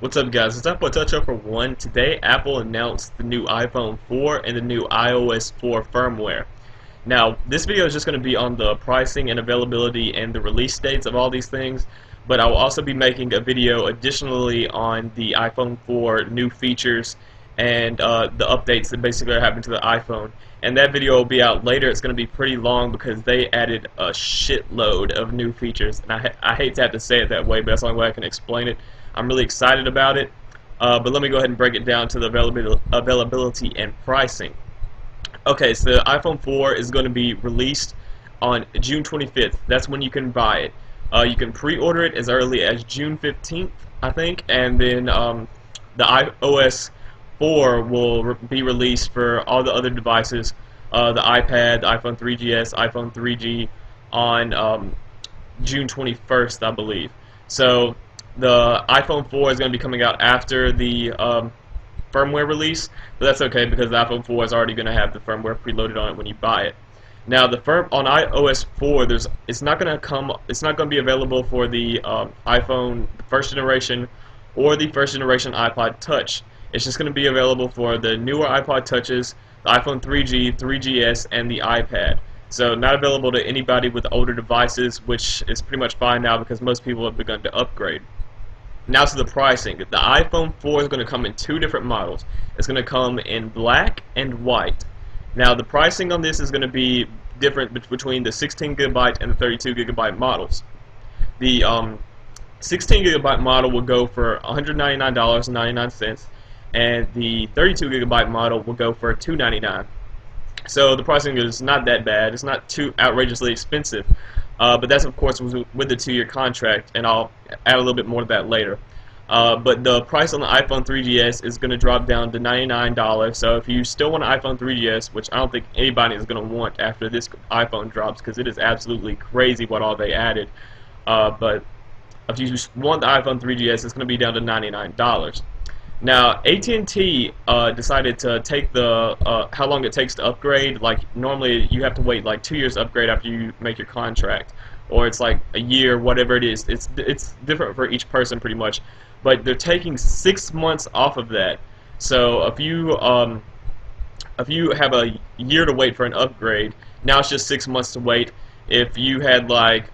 What's up, guys? It's Apple Touch Up for one. Today, Apple announced the new iPhone 4 and the new iOS 4 firmware. Now, this video is just going to be on the pricing and availability and the release dates of all these things, but I will also be making a video additionally on the iPhone 4 new features and the updates that basically are happening to the iPhone. And that video will be out later. It's going to be pretty long because they added a shitload of new features, and I hate to have to say it that way, but that's the only way I can explain it. I'm really excited about it, but let me go ahead and break it down to the availability and pricing. Okay, so the iPhone 4 is going to be released on June 25th. That's when you can buy it. You can pre-order it as early as June 15th, I think, and then the iOS 4 will be released for all the other devices, the iPad, the iPhone 3GS, iPhone 3G, on June 21st, I believe. So the iPhone 4 is going to be coming out after the firmware release, but that's okay because the iPhone 4 is already going to have the firmware preloaded on it when you buy it. Now, on iOS 4, it's not going to be available for the iPhone first generation or the first generation iPod Touch. It's just going to be available for the newer iPod Touches, the iPhone 3G, 3GS, and the iPad. So not available to anybody with older devices, which is pretty much fine now because most people have begun to upgrade. Now to the pricing. The iPhone 4 is going to come in two different models. It's going to come in black and white. Now the pricing on this is going to be different between the 16 gigabyte and the 32 gigabyte models. The 16 gigabyte model will go for $199.99, and the 32 gigabyte model will go for $299. So the pricing is not that bad. It's not too outrageously expensive, but that's of course with the 2-year contract, and I'll add a little bit more to that later. But the price on the iPhone 3GS is going to drop down to $99. So if you still want an iPhone 3GS, which I don't think anybody is going to want after this iPhone drops, because it is absolutely crazy what all they added. But if you want the iPhone 3GS, it's going to be down to $99. Now, AT&T decided to take the how long it takes to upgrade. Like normally, you have to wait like 2 years to upgrade after you make your contract, or it's like a year, whatever it is. It's different for each person pretty much, but they're taking 6 months off of that. So if you have a year to wait for an upgrade, now it's just 6 months to wait. If you had like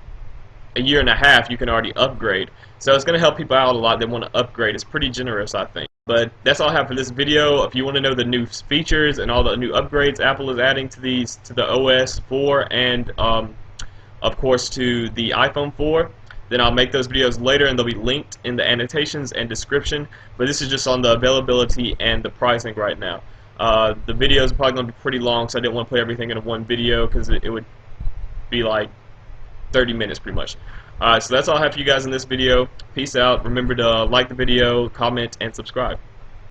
a year and a half, you can already upgrade. So it's going to help people out a lot that want to upgrade. It's pretty generous, I think. But that's all I have for this video. If you want to know the new features and all the new upgrades Apple is adding to the OS 4 and of course to the iPhone 4, then I'll make those videos later, and they'll be linked in the annotations and description. But this is just on the availability and the pricing right now. The video is probably going to be pretty long, so I didn't want to put everything in one video because it would be like 30 minutes pretty much. So that's all I have for you guys in this video. Peace out. Remember to like the video, comment, and subscribe.